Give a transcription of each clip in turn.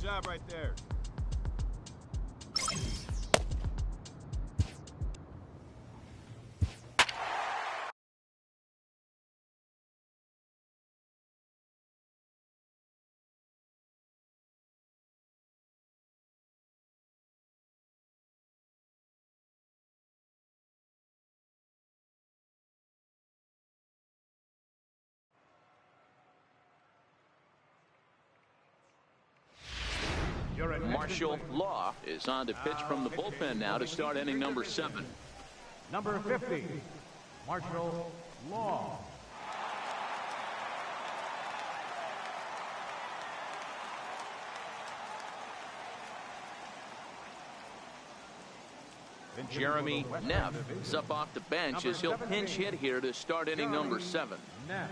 job right there. Marshall Law is on to pitch from the bullpen now to start inning number 7. Number 50, Marshall Law. Jeremy Neff is up off the bench as he'll pinch hit here to start inning number 7. Neff.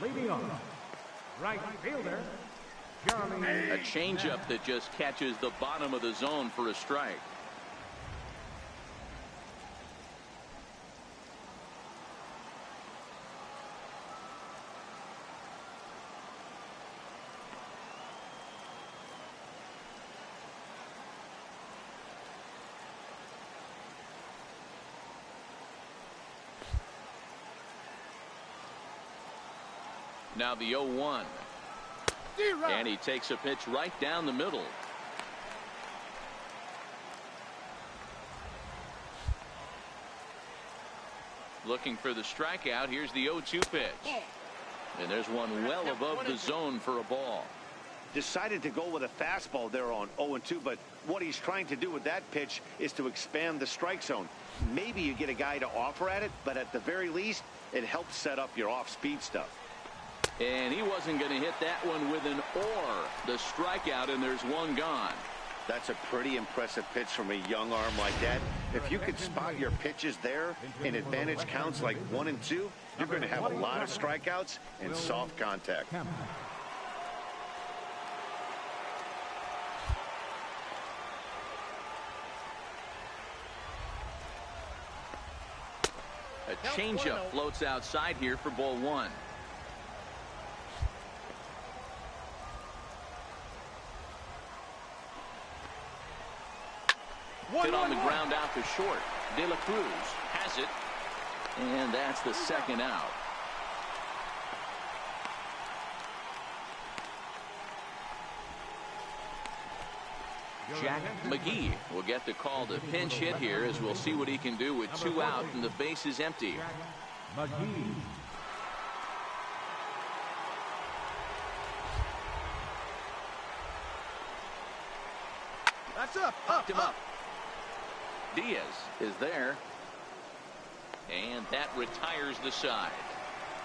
Leading off, right fielder, Jeremy. A changeup that just catches the bottom of the zone for a strike. Now the 0-1. And he takes a pitch right down the middle. Looking for the strikeout. Here's the 0-2 pitch. And there's one well above the zone for a ball. Decided to go with a fastball there on 0-2, but what he's trying to do with that pitch is to expand the strike zone. Maybe you get a guy to offer at it, but at the very least, it helps set up your off-speed stuff. And he wasn't going to hit that one with an or. The strikeout, and there's one gone. That's a pretty impressive pitch from a young arm like that. If you could spot your pitches there in advantage counts like 1 and 2, you're going to have a lot of strikeouts and soft contact. A changeup floats outside here for ball 1. Hit on the ground out to short. De La Cruz has it. And that's the second out. Jack McGee will get the call to pinch hit here, as we'll see what he can do with 2 out and the base is empty. McGee. That's up. Popped him up. Diaz is there. And that retires the side.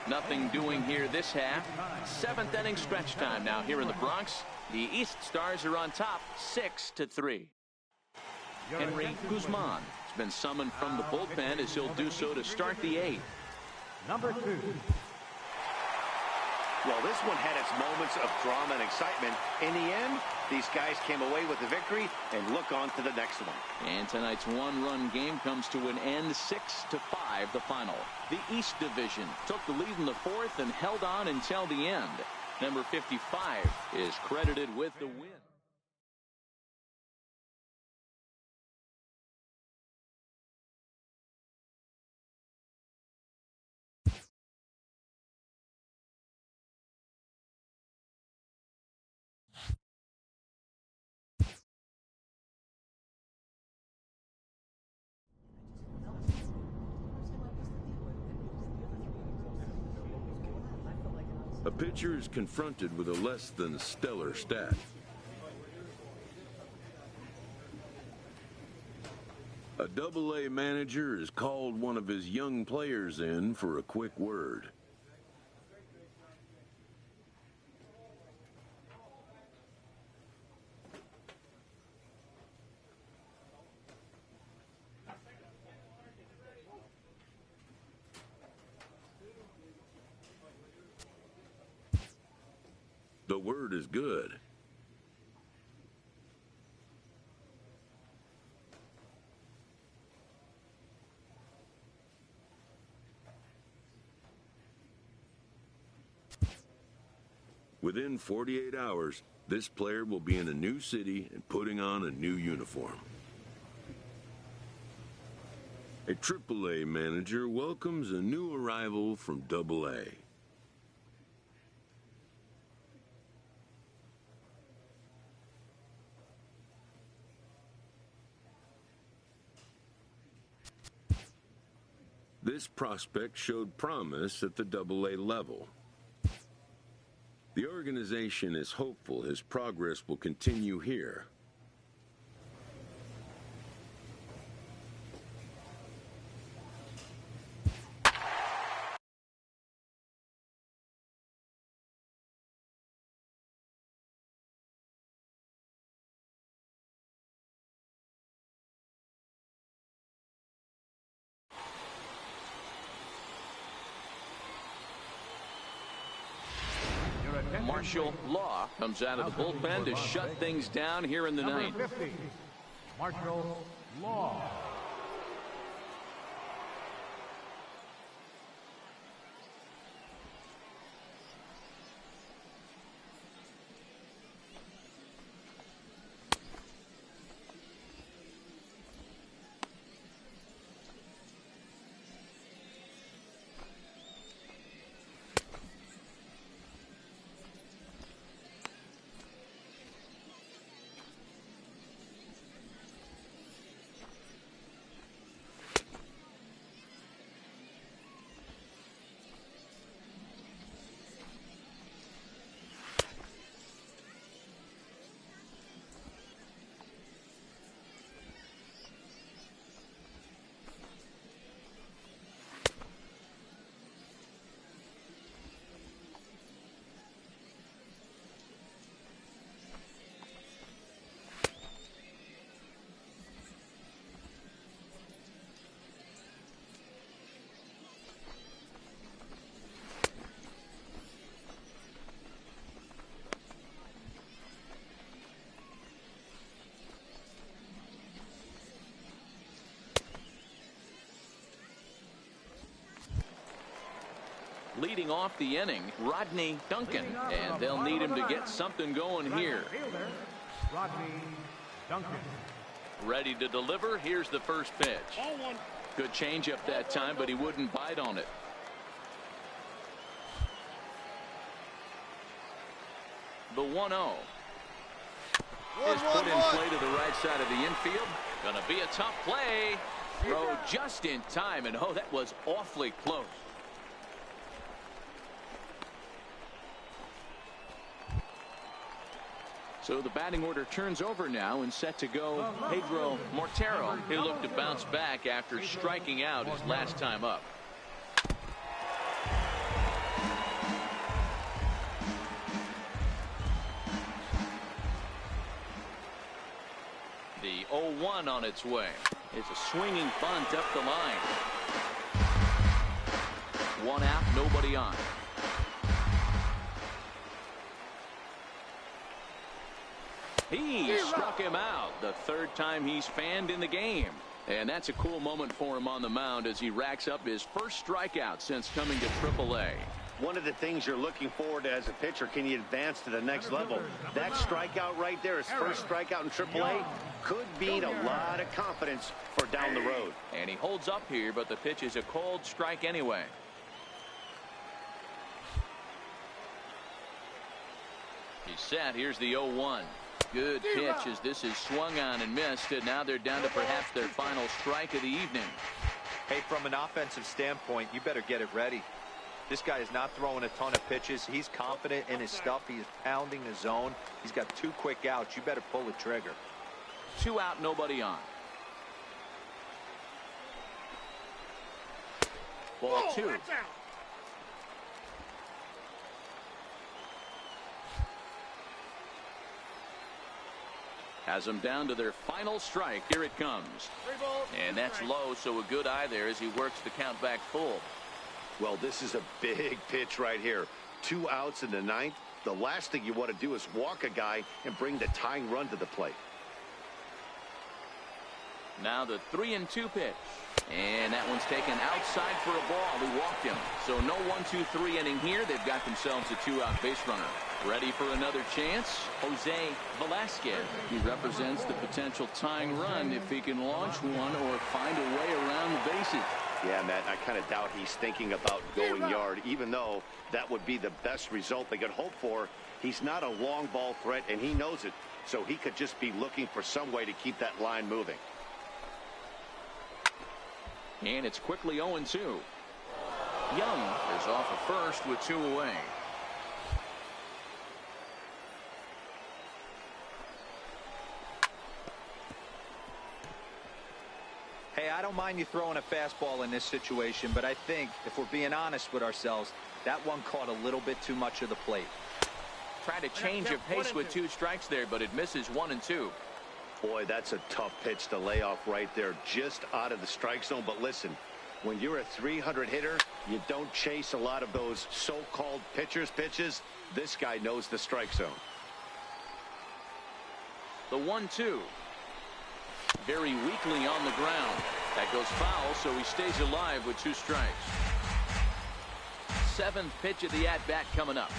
Nothing doing here this half. 7th inning stretch time now here in the Bronx. The East Stars are on top 6-3. Henry Guzman has been summoned from the bullpen as he'll do so to start the 8th. Number 2. Well, this one had its moments of drama and excitement. In the end, these guys came away with the victory and look on to the next one. And tonight's 1-run game comes to an end, 6-5 the final. The East Division took the lead in the 4th and held on until the end. Number 55 is credited with the win. A pitcher is confronted with a less than stellar stat. A Double-A manager has called one of his young players in for a quick word. The word is good. Within 48 hours, this player will be in a new city and putting on a new uniform. A Triple-A manager welcomes a new arrival from Double-A. This prospect showed promise at the Double-A level. The organization is hopeful his progress will continue here. Marshall Law comes out of the bullpen to shut things down here in the ninth. Number 50, Marshall Law. Leading off the inning, Rodney Duncan, and they'll need him to get something going here. Rodney Duncan. Ready to deliver. Here's the first pitch. Good changeup that time, but he wouldn't bite on it. The 1-0 is put in play to the right side of the infield. Gonna be a tough play. Throw just in time, and oh, that was awfully close. So the batting order turns over now and set to go Pedro Montero. He'll look to bounce back after striking out his last time up. 0-1 on its way. It's a swinging bunt up the line. One out, nobody on. He struck him out, the third time he's fanned in the game. And that's a cool moment for him on the mound as he racks up his first strikeout since coming to AAA. One of the things you're looking forward to as a pitcher, can he advance to the next level? That strikeout right there, his first strikeout in AAA, could mean a lot of confidence for down the road. And he holds up here, but the pitch is a cold strike anyway. He's set. Here's the 0-1. Good pitch as this is swung on and missed, and now they're down to perhaps their final strike of the evening. Hey, from an offensive standpoint, you better get it ready. This guy is not throwing a ton of pitches. He's confident in his stuff. He is pounding the zone. He's got 2 quick outs. You better pull the trigger. 2 out, nobody on. Ball 2. Has them down to their final strike. Here it comes. And that's low, so a good eye there as he works the count back full. Well, this is a big pitch right here. 2 outs in the 9th. The last thing you want to do is walk a guy and bring the tying run to the plate. Now the 3-2 pitch. And that one's taken outside for a ball. He walked him. So no 1-2-3 inning here. They've got themselves a 2-out base runner. Ready for another chance? Jose Velasquez. He represents the potential tying run if he can launch one or find a way around the bases. Yeah, Matt, I kind of doubt he's thinking about going yard, even though that would be the best result they could hope for. He's not a long ball threat, and he knows it. So he could just be looking for some way to keep that line moving. And it's quickly 0-2. Young is off at first with 2 away. Hey, I don't mind you throwing a fastball in this situation, but I think if we're being honest with ourselves, that one caught a little bit too much of the plate. Tried to change of pace with 2 strikes there, but it misses 1-2. Boy, that's a tough pitch to lay off right there, just out of the strike zone. But listen, when you're a 300 hitter, you don't chase a lot of those so-called pitchers' pitches. This guy knows the strike zone. The 1-2. Very weakly on the ground. That goes foul, so he stays alive with 2 strikes. 7th pitch of the at-bat coming up.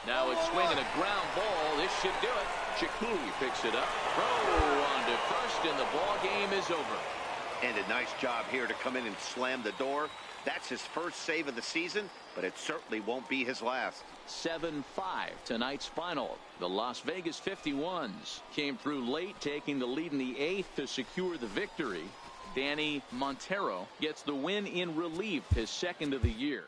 Now it's swinging a ground ball. This should do it. Chikuli picks it up. Throw on to first, and the ball game is over. And a nice job here to come in and slam the door. That's his first save of the season, but it certainly won't be his last. 7-5 tonight's final. The Las Vegas 51s came through late, taking the lead in the 8th to secure the victory. Danny Montero gets the win in relief, his 2nd of the year.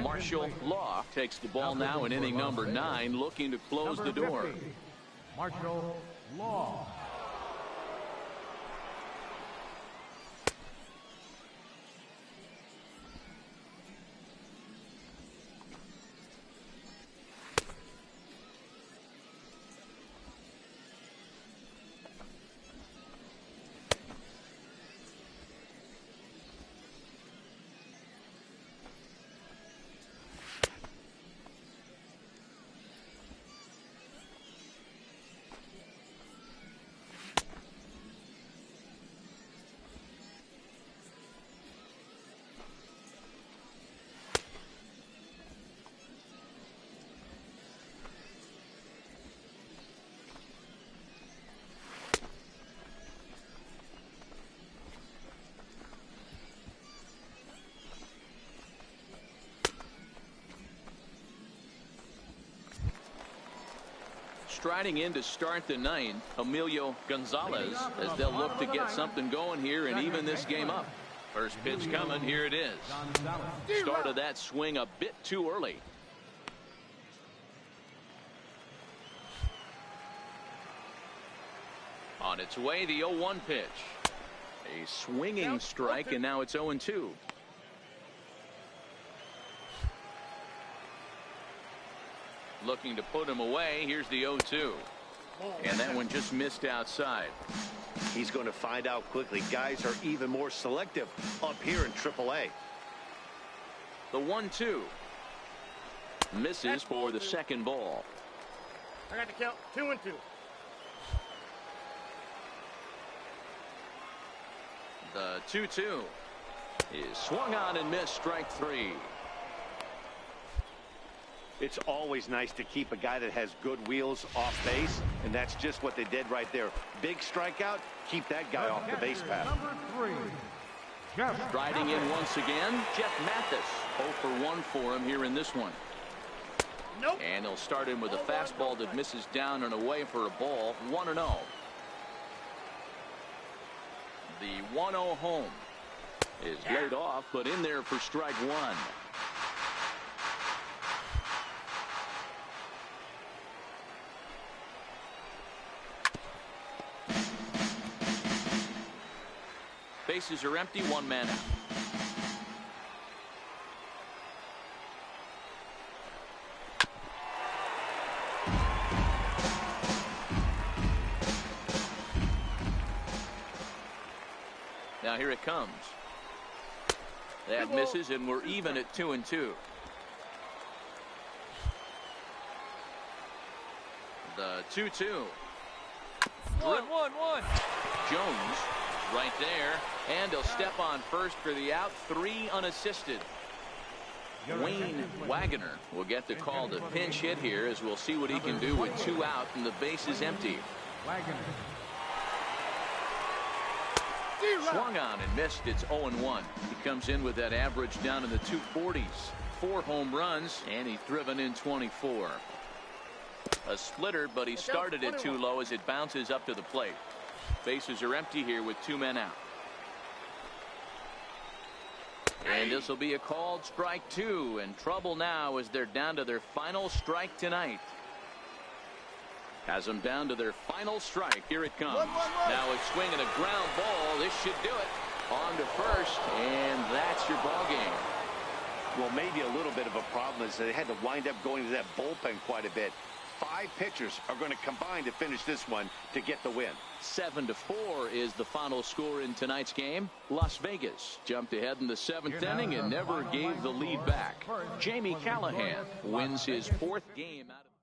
Marshall Law takes the ball now in inning number 9, looking to close the door. Marshall Law. Striding in to start the ninth, Emilio Gonzalez, as they'll look to get something going here and even this game up. First pitch coming, here it is. Started that swing a bit too early. On its way, the 0-1 pitch. A swinging strike, and now it's 0-2. Looking to put him away. Here's the 0-2. And that one just missed outside. He's going to find out quickly. Guys are even more selective up here in AAA. The 1-2. Misses for the second ball. I got to count 2-2. The 2-2 is swung on and missed, strike three. It's always nice to keep a guy that has good wheels off base, and that's just what they did right there. Big strikeout, keep that guy off the base path. Number 3. Jeff Striding in once again, Jeff Mathis. 0 for 1 for him here in this one. Nope. And he'll start him with a fastball that misses down and away for a ball. 1-0. The 1-0 home is laid off, but in there for strike one. Bases are empty, one man out. Now here it comes. That misses, and we're even at 2-2. The 2-2. 1-1-1. Jones right there, and he'll step on first for the out. 3 unassisted. Wayne Wagoner will get the call to pinch hit here, as we'll see what he can do with 2 out and the base is empty. Wagoner. Swung on and missed. It's 0-1. He comes in with that average down in the 240s. 4 home runs, and he's driven in 24. A splitter, but he started it too low as it bounces up to the plate. Bases are empty here with 2 men out. And this will be a called strike 2, and trouble now as they're down to their final strike tonight. Has them down to their final strike. Here it comes. Now it's swinging a ground ball. This should do it. On to first, and that's your ball game. Well, maybe a little bit of a problem is they had to wind up going to that bullpen quite a bit. 5 pitchers are going to combine to finish this one to get the win. 7-4 is the final score in tonight's game. Las Vegas jumped ahead in the 7th inning and never gave the lead back. Jamie Callahan wins his 4th game out of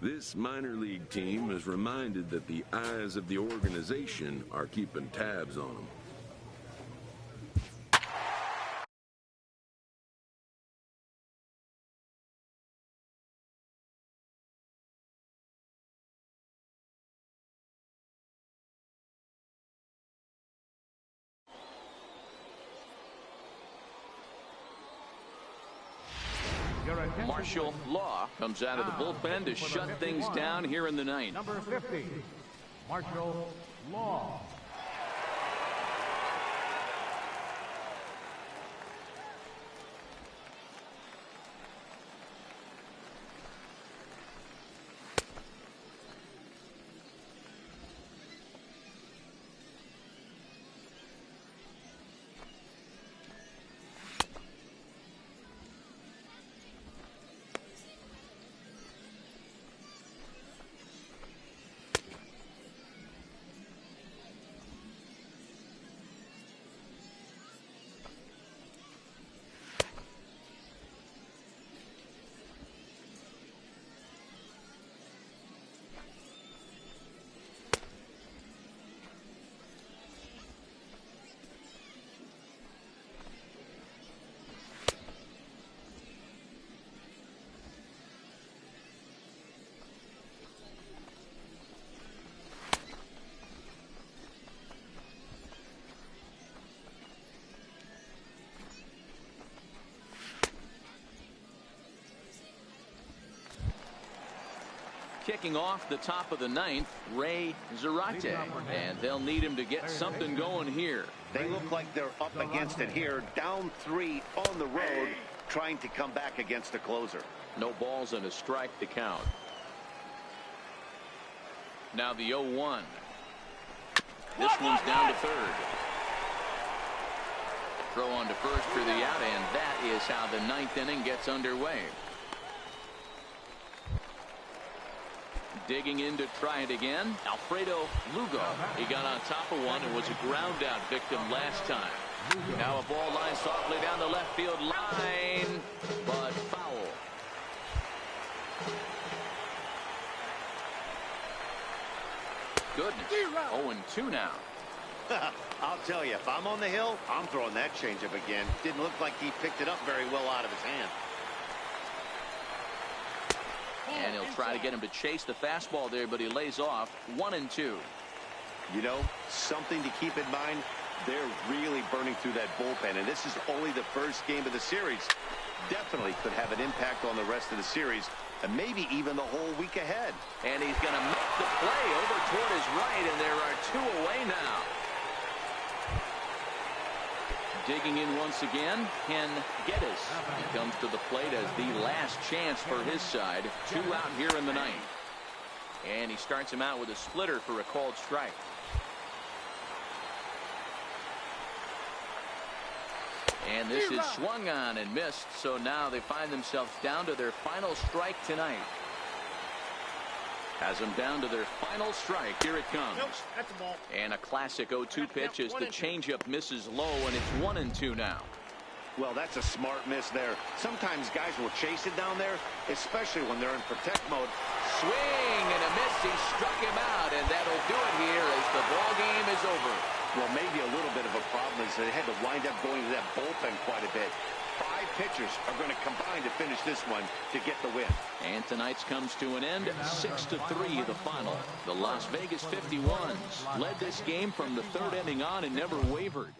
This minor league team is reminded that the eyes of the organization are keeping tabs on them. Your Marshall Law comes out of the bullpen to shut things down here in the ninth. Number 50, Marshall Law. Kicking off the top of the ninth, Ray Zarate, and they'll need him to get something going here. They look like they're up against it here, down 3 on the road, trying to come back against a closer. No balls and a strike to count. Now the 0-1. This one's down to third. Throw on to first for the out, and that is how the ninth inning gets underway. Digging in to try it again, Alfredo Lugo. He got on top of one and was a ground out victim last time. Now a ball line softly down the left field line, but foul. Goodness, 0-2 now. I'll tell you, if I'm on the hill, I'm throwing that changeup again. Didn't look like he picked it up very well out of his hand. And he'll try to get him to chase the fastball there, but he lays off. 1-2. You know, something to keep in mind, they're really burning through that bullpen, and this is only the first game of the series. Definitely could have an impact on the rest of the series, and maybe even the whole week ahead. And he's going to make the play over toward his right, and there are 2 away now. Digging in once again, Ken Geddes. He comes to the plate as the last chance for his side. 2 out here in the ninth. And he starts him out with a splitter for a called strike. And this is swung on and missed, so now they find themselves down to their final strike tonight. Has them down to their final strike. Here it comes. Nope, that's a ball. And a classic 0-2 pitch as the changeup misses low, and it's 1-2 now. Well, that's a smart miss there. Sometimes guys will chase it down there, especially when they're in protect mode. Swing and a miss. He struck him out, and that'll do it here as the ball game is over. Well, maybe a little bit of a problem is they had to wind up going to that bullpen quite a bit. 5 pitchers are going to combine to finish this one to get the win. And tonight's comes to an end. 6-3 the final. The Las Vegas 51s led this game from the 3rd inning on and never wavered.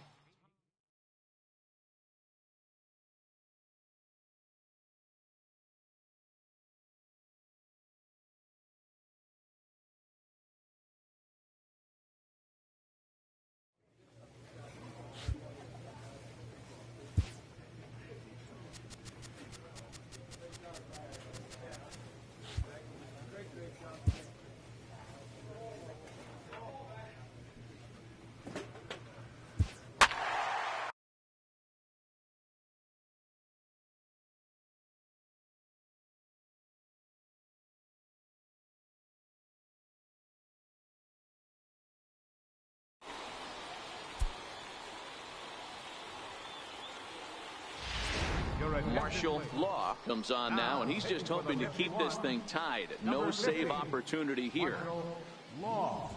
Marshall Law comes on now, and he's just hoping to keep this thing tied. No save opportunity here. Law.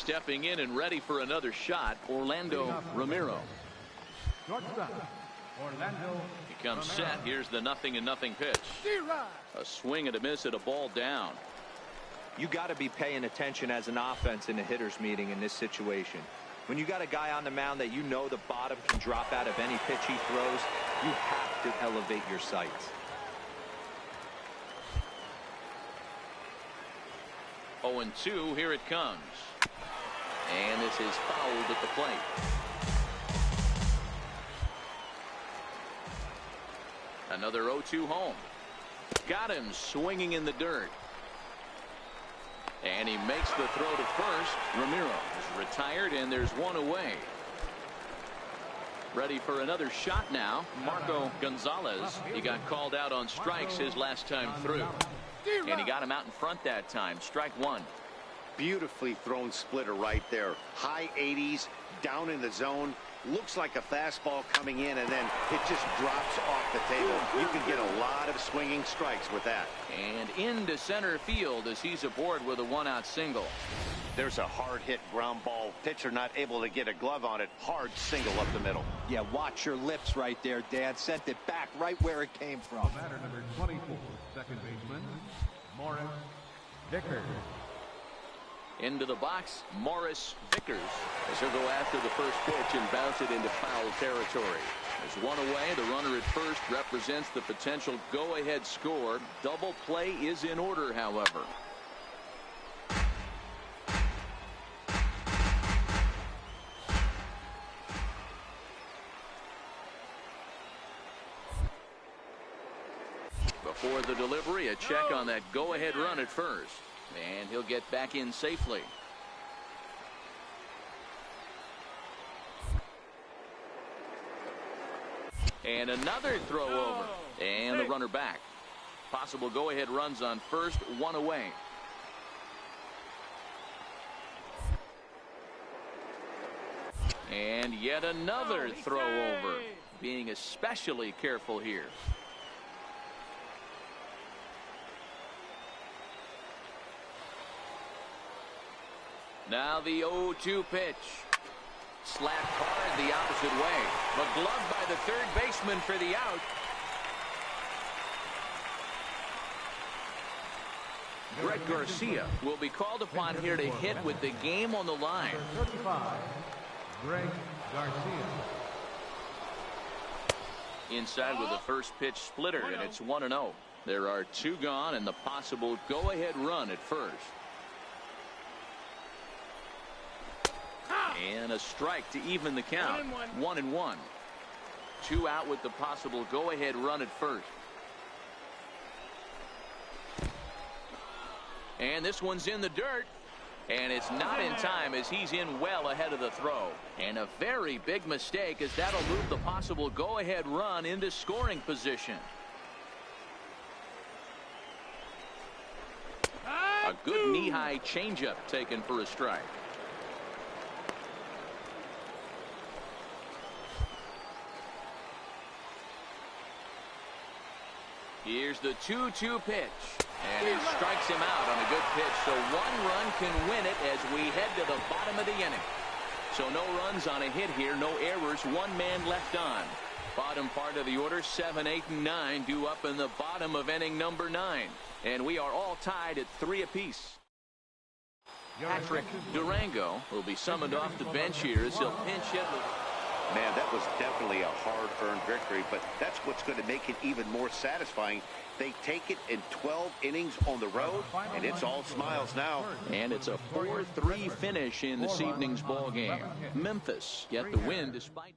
Stepping in and ready for another shot, Orlando Ramiro. Shortstop, Orlando. He comes set. Here's the 0-0 pitch. A swing and a miss at a ball down. You got to be paying attention as an offense in a hitter's meeting in this situation. When you got a guy on the mound that you know the bottom can drop out of any pitch he throws, you have to elevate your sights. 0-2, here it comes. And this is fouled at the plate. Another 0-2 home. Got him swinging in the dirt. And he makes the throw to first. Ramiro is retired, and there's one away. Ready for another shot now. Marco Gonzalez. He got called out on strikes his last time through. And he got him out in front that time. Strike one. Beautifully thrown splitter right there. High 80s, down in the zone. Looks like a fastball coming in, and then it just drops off the table. You can get a lot of swinging strikes with that. And into center field as he's aboard with a one-out single. There's a hard hit ground ball. Pitcher not able to get a glove on it. Hard single up the middle. Yeah, watch your lips right there, Dan. Sent it back right where it came from. Batter number 24, second baseman, Morris Vickers. Into the box, Morris Vickers, as he'll go after the first pitch and bounce it into foul territory. There's one away. The runner at first represents the potential go-ahead score. Double play is in order, however. Before the delivery, a check on that go-ahead run at first. And he'll get back in safely. And another throw over. And the runner back. Possible go-ahead runs on first, one away. And yet another throw over. Being especially careful here. Now the 0-2 pitch. Slapped hard the opposite way. But gloved by the third baseman for the out. Greg Garcia will be called upon here to hit with the game on the line. 35, Greg Garcia. Inside with a first pitch splitter, and it's 1-0. There are two gone and the possible go-ahead run at first. And a strike to even the count. 1-1. Two out with the possible go-ahead run at first. And this one's in the dirt. And it's not in time as he's in well ahead of the throw. And a very big mistake as that'll move the possible go-ahead run into scoring position. A good knee-high changeup taken for a strike. Here's the 2-2 pitch. And it strikes him out on a good pitch. So one run can win it as we head to the bottom of the inning. So no runs on a hit here. No errors. One man left on. Bottom part of the order, 7, 8, and 9 due up in the bottom of inning number 9. And we are all tied at 3 apiece. Patrick Durango will be summoned off the bench here as he'll pinch hit. Man, that was definitely a hard-earned victory, but that's what's going to make it even more satisfying. They take it in 12 innings on the road, and it's all smiles now. And it's a 4-3 finish in this evening's ball game. Memphis get the win despite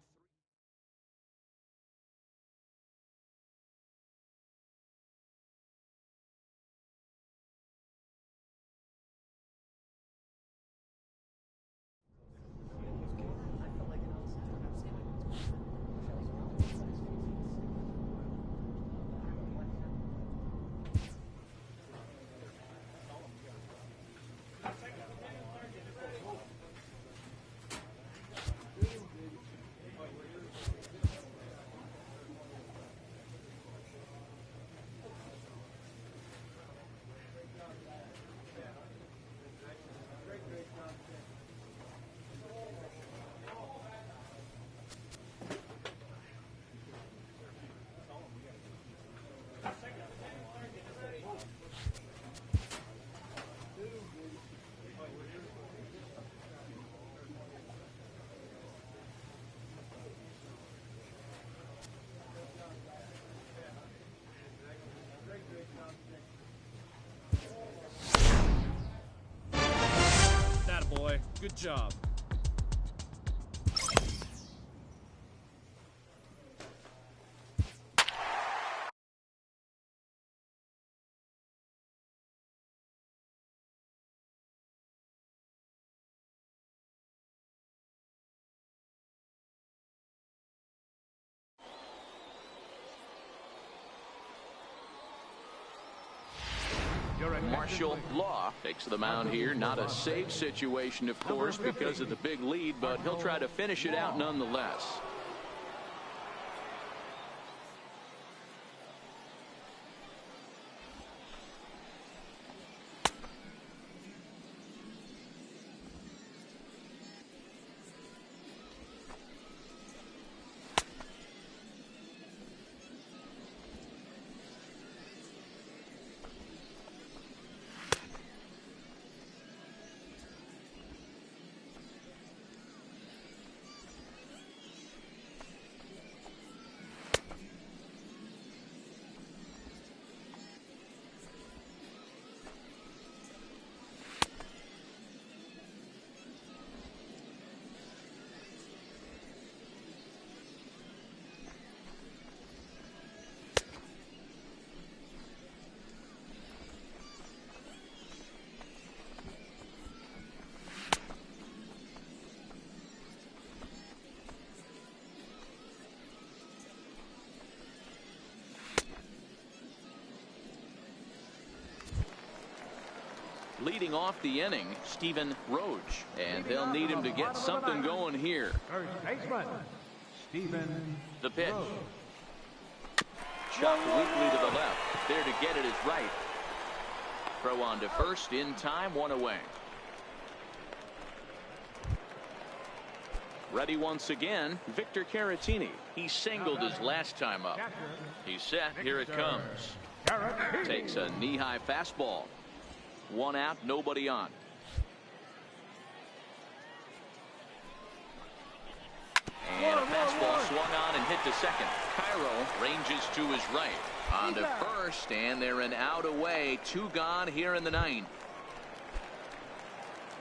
Good job. Marshall Law takes the mound here. Not a save situation, of course, because of the big lead, but he'll try to finish it out nonetheless. Leading off the inning, Stephen Roach, and they'll need him to get something going here. First baseman, Stephen. The pitch. Shot weakly to the left. There to get it is right. Throw on to first in time, one away. Ready once again, Victor Caratini. He singled his last time up. He's set. Here it comes. Takes a knee-high fastball. One out, nobody on. And a fastball swung on and hit to second. Cairo ranges to his right. On to first, and they're an out away. Two gone here in the ninth.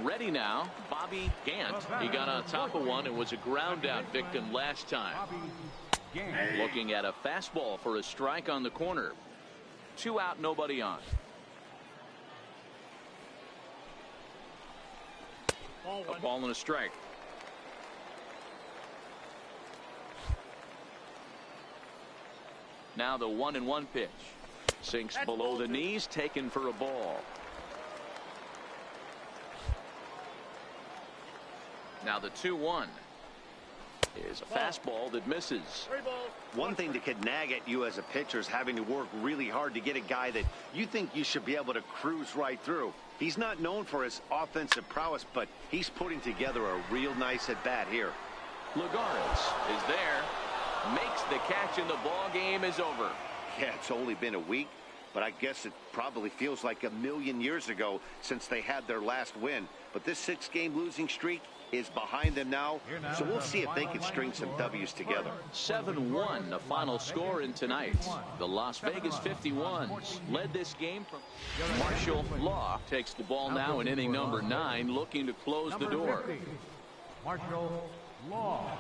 Ready now, Bobby Gant. He got on top of one and was a ground out victim last time. Looking at a fastball for a strike on the corner. Two out, nobody on. A ball and a strike. Now the 1-1 pitch. Sinks below the knees, taken for a ball. Now the 2-1 is a fastball that misses. One thing that could nag at you as a pitcher is having to work really hard to get a guy that you think you should be able to cruise right through. He's not known for his offensive prowess, but he's putting together a real nice at-bat here. Lagares is there. Makes the catch, and the ball game is over. Yeah, it's only been a week, but I guess it probably feels like a million years ago since they had their last win. But this 6-game losing streak is behind them now, so we'll see if they can string some W's together. 7-1, the final score in tonight. The Las Vegas 51s led this game from Marshall Law. Takes the ball now in inning number 9, looking to close the door. 50, Marshall Law.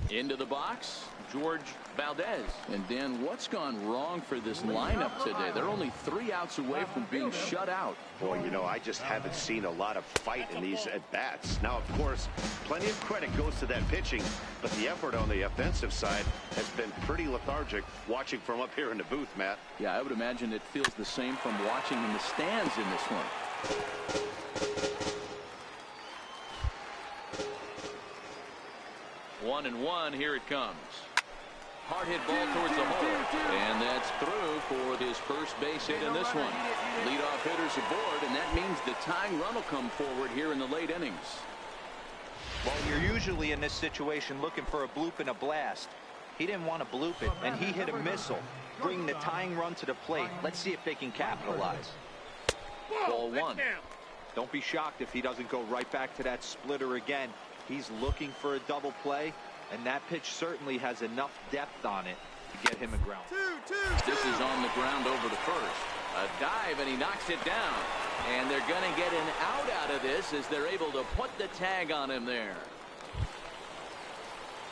Into the box, George Valdez. And Dan, what's gone wrong for this lineup today? They're only 3 outs away from being shut out. Boy, you know, I just haven't seen a lot of fight in these at-bats. Now, of course, plenty of credit goes to that pitching, but the effort on the offensive side has been pretty lethargic watching from up here in the booth, Matt. Yeah, I would imagine it feels the same from watching in the stands in this one. 1-1, here it comes. Hard hit ball towards the hole, and that's through for his first base hit in this one. Leadoff hitter's aboard, and that means the tying run will come forward here in the late innings. Well, you're usually in this situation looking for a bloop and a blast. He didn't want to bloop it, and he hit a missile, bringing the tying run to the plate. Let's see if they can capitalize. Ball 1. Don't be shocked if he doesn't go right back to that splitter again. He's looking for a double play, and that pitch certainly has enough depth on it to get him a ground. This is on the ground over the first. A dive, and he knocks it down. And they're going to get an out of this as they're able to put the tag on him there.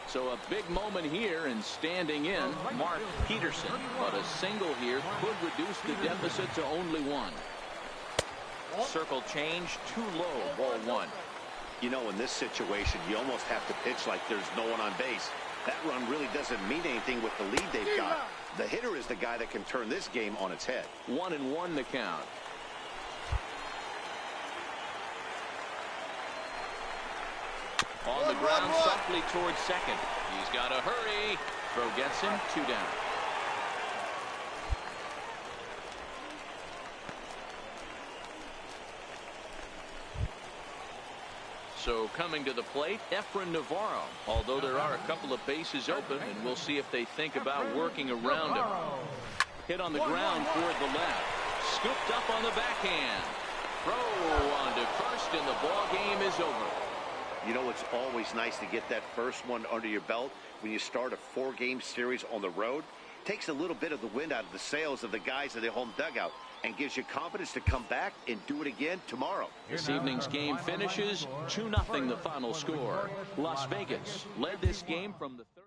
So a big moment here, and standing in, Mark Peterson. But a single here could reduce the deficit to only 1. Circle change, too low, ball 1. You know, in this situation, you almost have to pitch like there's no one on base. That run really doesn't mean anything with the lead they've got. The hitter is the guy that can turn this game on its head. 1-1 the count. On the ground, softly towards second. He's got to hurry. Throw gets him, 2 down. So coming to the plate, Efren Navarro. Although there are a couple of bases open, and we'll see if they think about working around him. Hit on the ground toward the left. Scooped up on the backhand. Throw on to first, and the ball game is over. You know, it's always nice to get that first one under your belt when you start a 4-game series on the road. Takes a little bit of the wind out of the sails of the guys in the home dugout and gives you confidence to come back and do it again tomorrow. This evening's game finishes 2-0 the final score. Las Vegas led this game from the third.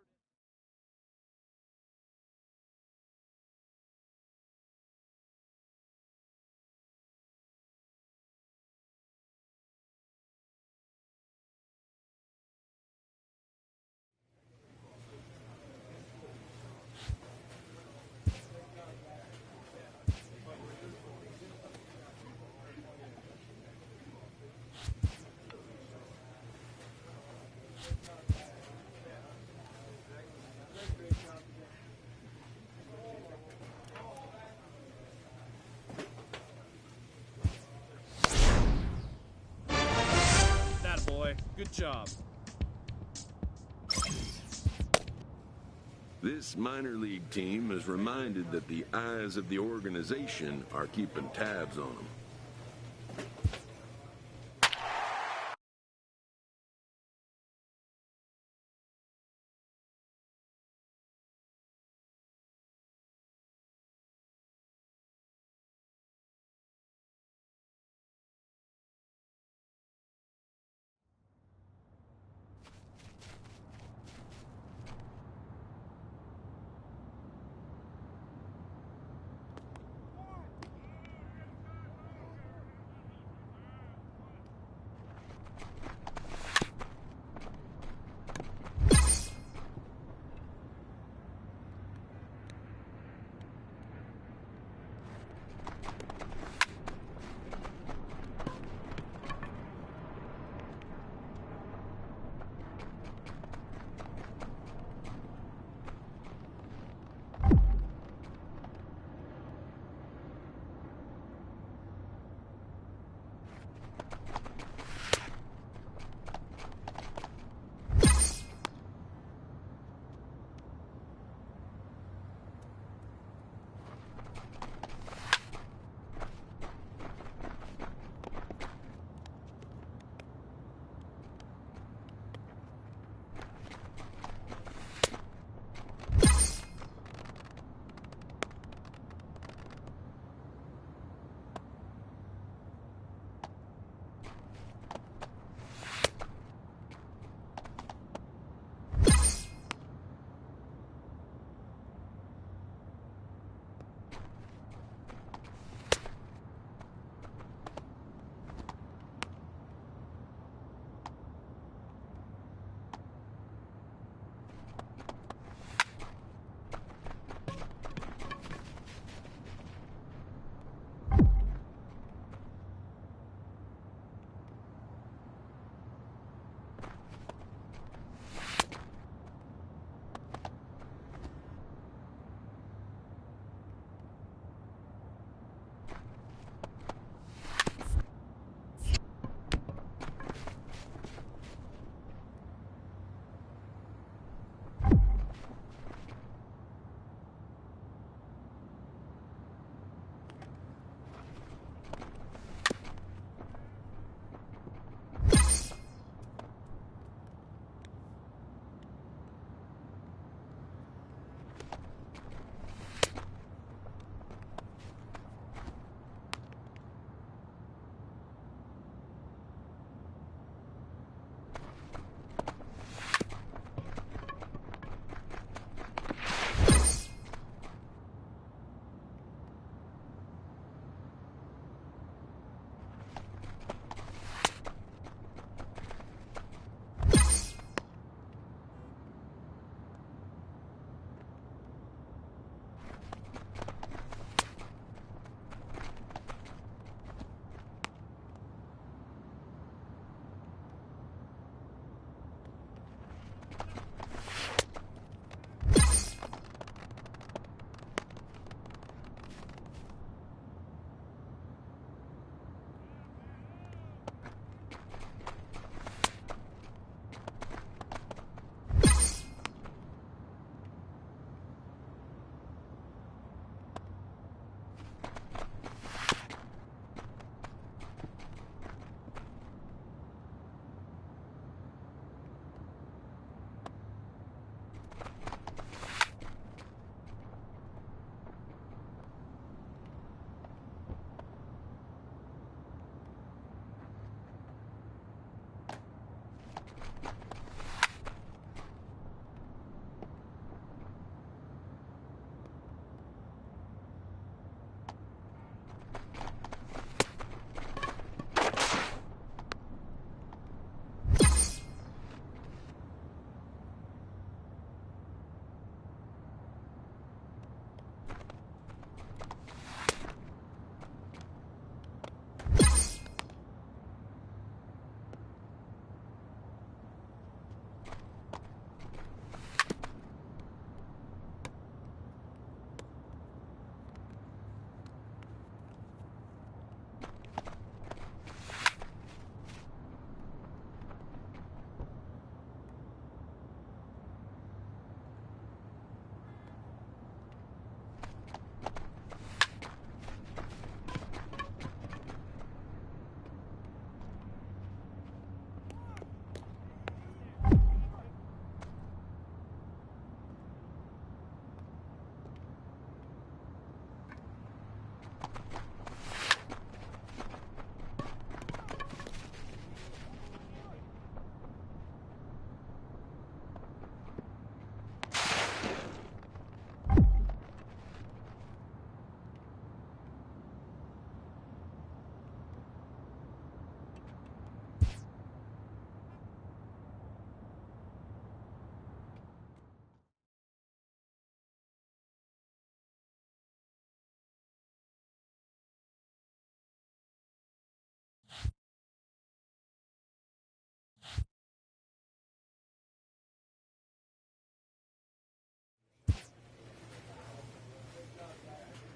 Good job. This minor league team is reminded that the eyes of the organization are keeping tabs on them.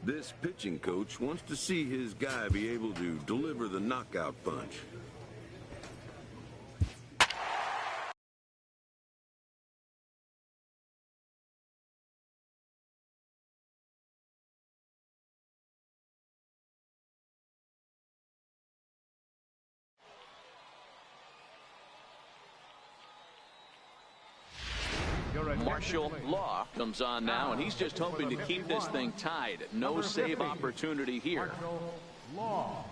This pitching coach wants to see his guy be able to deliver the knockout punch. Marshall Law comes on now, and he's just hoping to keep this thing tied. No save opportunity here. Marshall Law.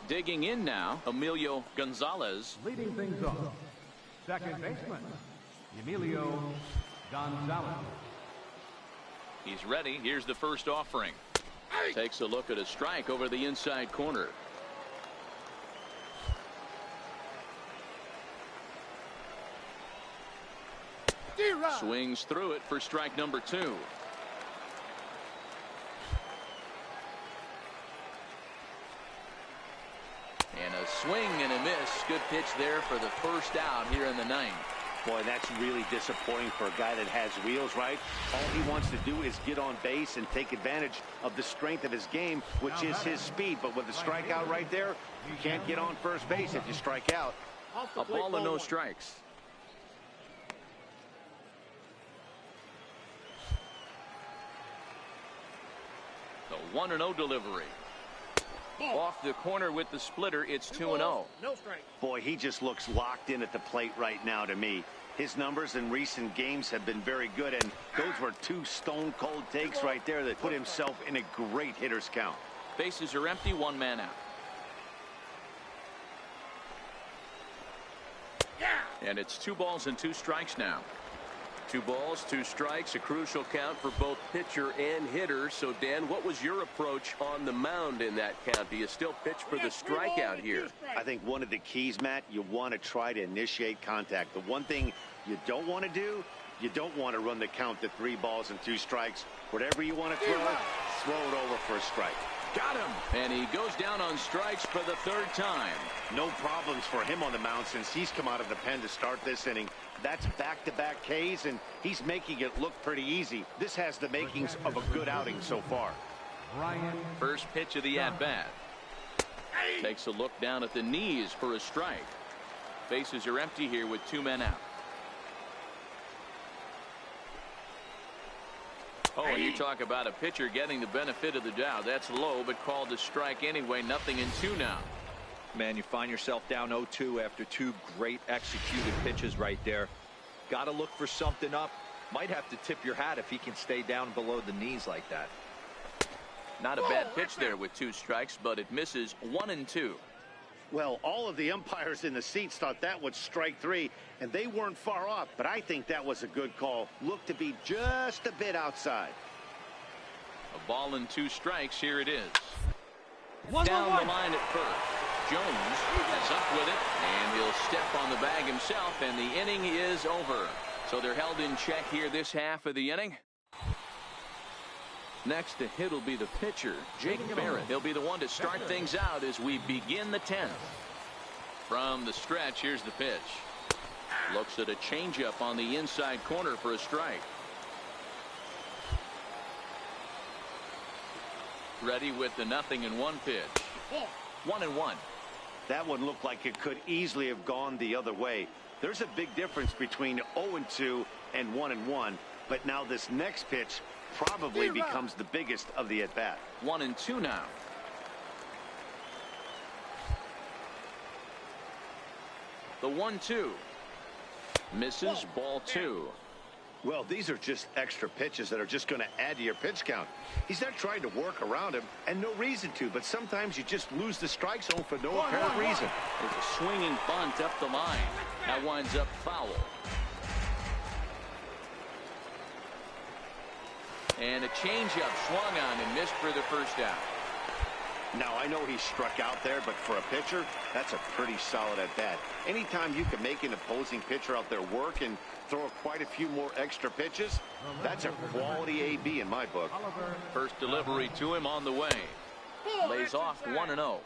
Digging in now, Emilio Gonzalez. Leading things off, second baseman, Emilio Gonzalez. He's ready. Here's the first offering. Takes a look at a strike over the inside corner. Swings through it for strike number 2. Swing and a miss. Good pitch there for the first out here in the 9th. Boy, that's really disappointing for a guy that has wheels, right? All he wants to do is get on base and take advantage of the strength of his game, which is his speed. But with the strikeout right there, you can't get on first base if you strike out. A ball and no strikes. The 1-0 delivery. Off the corner with the splitter. It's 2-0. No strike. Boy, he just looks locked in at the plate right now to me. His numbers in recent games have been very good, and those were 2 stone-cold takes right there that put himself in a great hitter's count. Bases are empty, 1 man out. And it's 2 balls and 2 strikes now. 2 balls, 2 strikes, a crucial count for both pitcher and hitter. So, Dan, what was your approach on the mound in that count? Do you still pitch for the strikeout here? I think one of the keys, Matt, you want to try to initiate contact. The one thing you don't want to do, you don't want to run the count to 3 balls and 2 strikes. Whatever you want to throw it over for a strike. Got him. And he goes down on strikes for the 3rd time. No problems for him on the mound since he's come out of the pen to start this inning. That's back-to-back Ks, and he's making it look pretty easy. This has the makings of a good outing so far. First pitch of the at-bat. Takes a look down at the knees for a strike. Bases are empty here with 2 men out. Oh, and you talk about a pitcher getting the benefit of the doubt. That's low, but called a strike anyway. 0-2 now. Man, you find yourself down 0-2 after 2 great executed pitches right there. Got to look for something up. Might have to tip your hat if he can stay down below the knees like that. Not a bad pitch there with 2 strikes, but it misses. 1-2. Well, all of the umpires in the seats thought that was strike 3, and they weren't far off. But I think that was a good call. Looked to be just a bit outside. A ball and 2 strikes. Here it is. 1-1. Down the line at first. Jones is up with it, and he'll step on the bag himself, and the inning is over. So they're held in check here this half of the inning. Next to hit will be the pitcher, Jake Barrett. He'll be the one to start things out as we begin the 10th. From the stretch, here's the pitch. Looks at a changeup on the inside corner for a strike. Ready with the 0-1 pitch. 1-1. That one looked like it could easily have gone the other way. There's a big difference between 0-2 and 1-1. But now this next pitch probably becomes the biggest of the at-bat. 1-2 now. The 1-2. Misses, ball 2. Well, these are just extra pitches that are just going to add to your pitch count. He's not trying to work around him, and no reason to, but sometimes you just lose the strike zone for no apparent reason. There's a swinging bunt up the line. That winds up foul. And a changeup swung on and missed for the first out. Now, I know he struck out there, but for a pitcher, that's a pretty solid at-bat. Anytime you can make an opposing pitcher out there work and throw quite a few more extra pitches, that's a quality AB in my book. First delivery to him on the way. Lays off 1-0.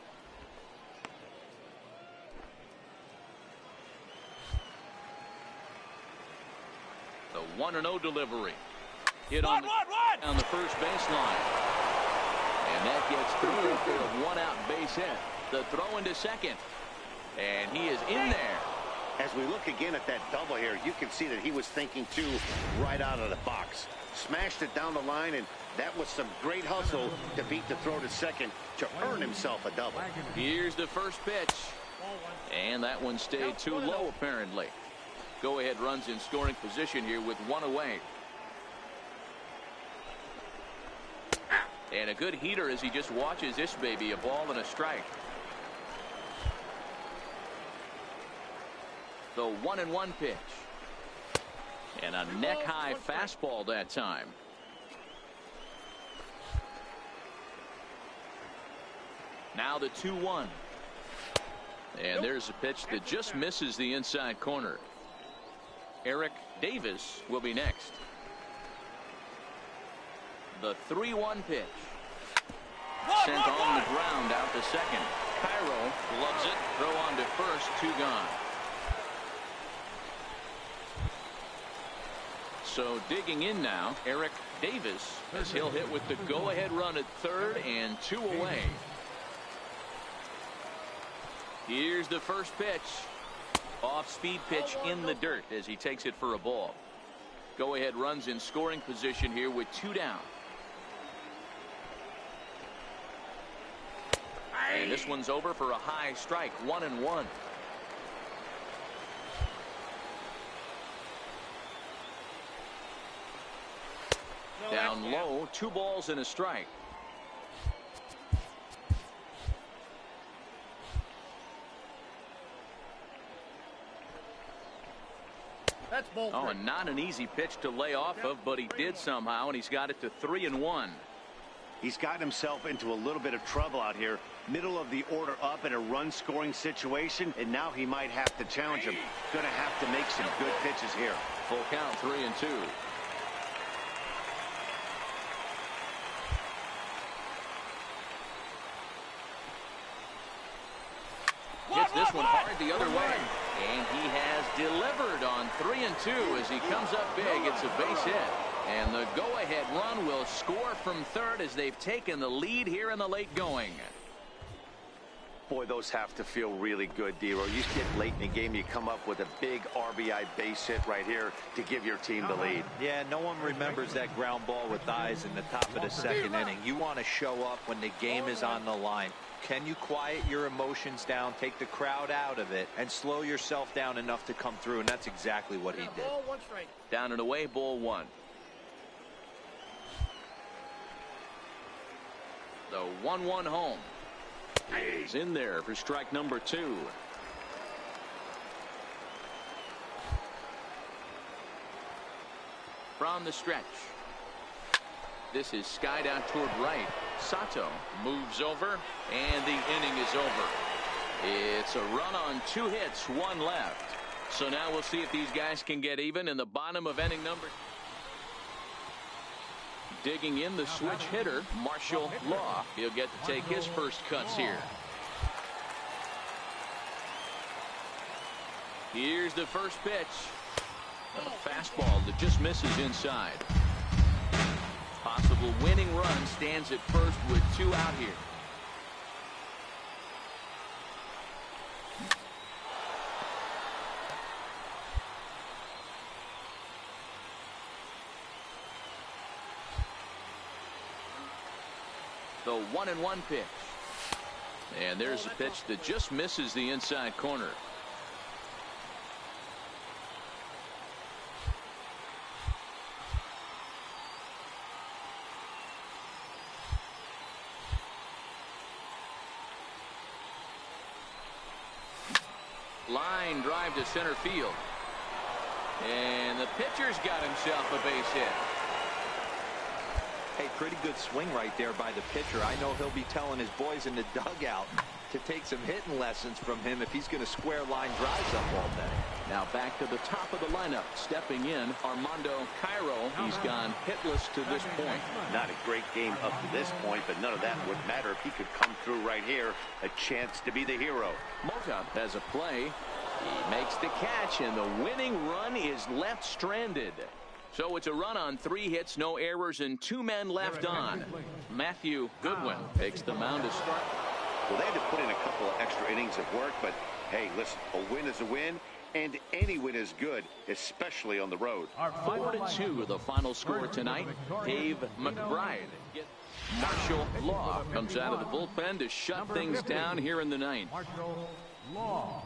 The 1-0 delivery. Hit on the first baseline. And that gets through for a one-out base hit. The throw into second. And he is in there. As we look again at that double here, you can see that he was thinking, too, right out of the box. Smashed it down the line, and that was some great hustle to beat the throw to second to earn himself a double. Here's the first pitch. And that one stayed too low, apparently. Go-ahead runs in scoring position here with one away. And a good heater as he just watches this baby, a ball and a strike. The 1-1 pitch. And a neck-high fastball that time. Now the 2-1. And there's a pitch that just misses the inside corner. Eric Davis will be next. The 3-1 pitch. Sent on the ground out to second. Cairo loves it. Throw on to first. 2 gone. So digging in now, Eric Davis, as he'll hit with the go-ahead run at third and 2 away. Here's the first pitch. Off-speed pitch in the dirt as he takes it for a ball. Go-ahead runs in scoring position here with 2 down. And this one's over for a high strike. 1-1. Down low, 2 balls and a strike. That's ball 3. Oh, and not an easy pitch to lay off of, but he did somehow, and he's got it to 3-1. He's gotten himself into a little bit of trouble out here. Middle of the order up in a run-scoring situation, and now he might have to challenge him. Going to have to make some good pitches here. Full count, 3-2. Hits this one hard the other way. And he has delivered on 3-2 as he comes up big. It's a base hit. And the go-ahead run will score from third as they've taken the lead here in the late going. Boy, those have to feel really good, D-Row. You get late in the game, you come up with a big RBI base hit right here to give your team the lead. Yeah, no one remembers that ground ball with eyes in the top of the second inning. You want to show up when the game is on the line. Can you quiet your emotions down, take the crowd out of it, and slow yourself down enough to come through? And that's exactly what he did. Ball 1 strike. Down and away, ball 1. The 1-1 home. He's in there for strike number 2. From the stretch. This is skied out toward right. Sato moves over, and the inning is over. It's a run on 2 hits, 1 left. So now we'll see if these guys can get even in the bottom of inning number. Digging in the switch hitter, Marshall Law. He'll get to take his first cuts here. Here's the first pitch. A fastball that just misses inside. Possible winning run stands at first with 2 out here. The 1-1 pitch. And there's a pitch that just misses the inside corner. Line drive to center field. And the pitcher's got himself a base hit. Hey, pretty good swing right there by the pitcher. I know he'll be telling his boys in the dugout to take some hitting lessons from him if he's going to square line drives up all day. Now back to the top of the lineup. Stepping in, Armando Cairo. He's gone hitless to this point. Not a great game up to this point, but none of that would matter if he could come through right here. A chance to be the hero. Mota has a play. He makes the catch, and the winning run is left stranded. So it's a run on 3 hits, no errors, and 2 men left on. Matthew Goodwin takes the mound to start. Well, they had to put in a couple of extra innings of work, but hey, listen, a win is a win, and any win is good, especially on the road. 4-2, the final score tonight. Dave McBride. Marshall Law comes out of the bullpen to shut things down here in the 9th. Marshall Law.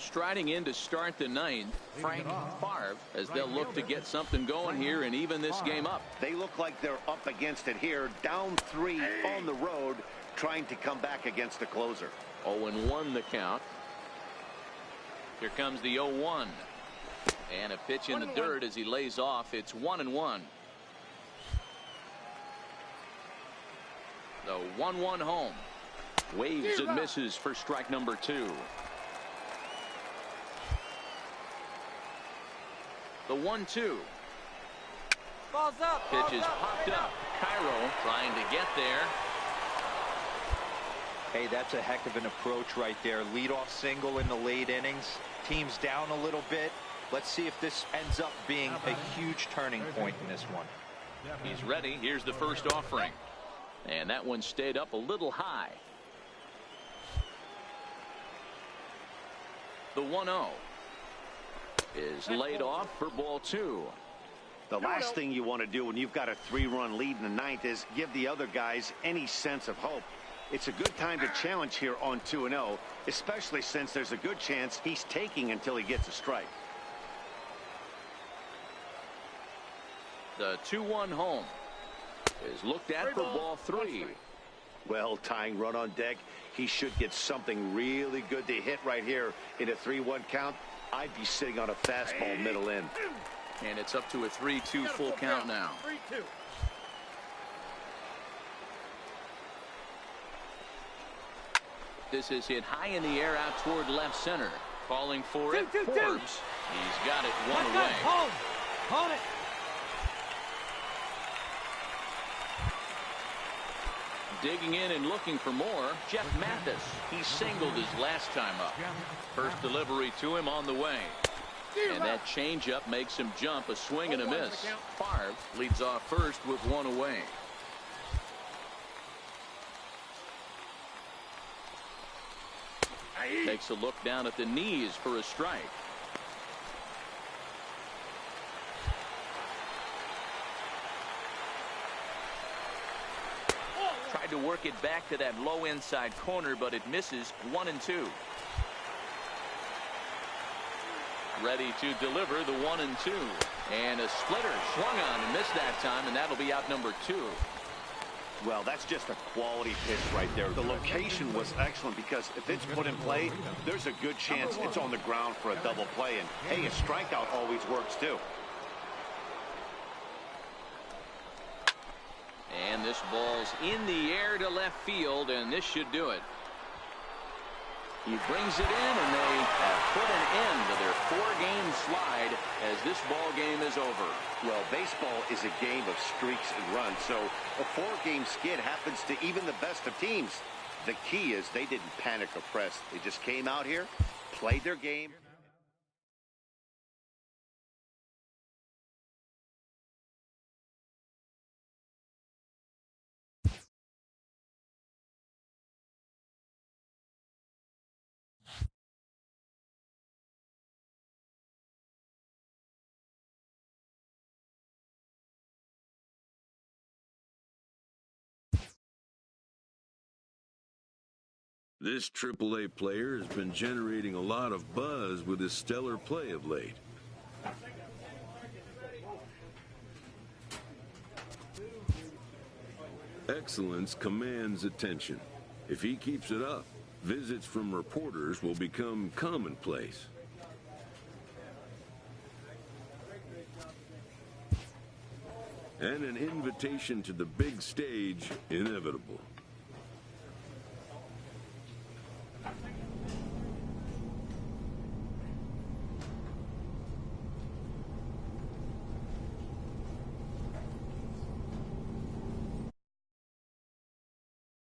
Striding in to start the 9th, Frank Favre, as they'll look to get something going here and even this game up. They look like they're up against it here, down 3 on the road, trying to come back against the closer. 0-1 the count. Here comes the 0-1. And a pitch in the dirt as he lays off. It's 1-1. The 1-1 home. Waves and misses for strike number 2. The 1-2. Balls up. Pitch is popped up. Cairo trying to get there. Hey, that's a heck of an approach right there. Leadoff single in the late innings. Team's down a little bit. Let's see if this ends up being a huge turning point in this one. He's ready. Here's the first offering. And that one stayed up a little high. The 1-0 is laid off for ball 2. The last thing you want to do when you've got a 3-run lead in the 9th is give the other guys any sense of hope. It's a good time to challenge here on 2-0, especially since there's a good chance he's taking until he gets a strike. The 2-1 home is looked at for ball 3. Well, tying run on deck. He should get something really good to hit right here in a 3-1 count. I'd be sitting on a fastball middle in. And it's up to a 3-2 full count now. 3-2. This is hit high in the air out toward left center. Calling for it. Two. Forbes. He's got it one away. Home. Hold it. Digging in and looking for more, Jeff Mathis. He singled his last time up. First delivery to him on the way. And that changeup makes him jump, a swing and a miss. Favre leads off first with 1 away. Takes a look down at the knees for a strike. to work it back to that low inside corner, but it misses 1-2. Ready to deliver the 1-2. And a splitter swung on and missed that time, and that'll be out number 2. Well, that's just a quality pitch right there. The location was excellent because if it's put in play, there's a good chance it's on the ground for a double play. And, hey, a strikeout always works, too. And this ball's in the air to left field, and this should do it. He brings it in, and they have put an end to their 4-game slide as this ball game is over. Well, baseball is a game of streaks and runs, so a 4-game skid happens to even the best of teams. The key is they didn't panic or press. They just came out here, played their game. This AAA player has been generating a lot of buzz with his stellar play of late. Excellence commands attention. If he keeps it up, visits from reporters will become commonplace. And an invitation to the big stage inevitable.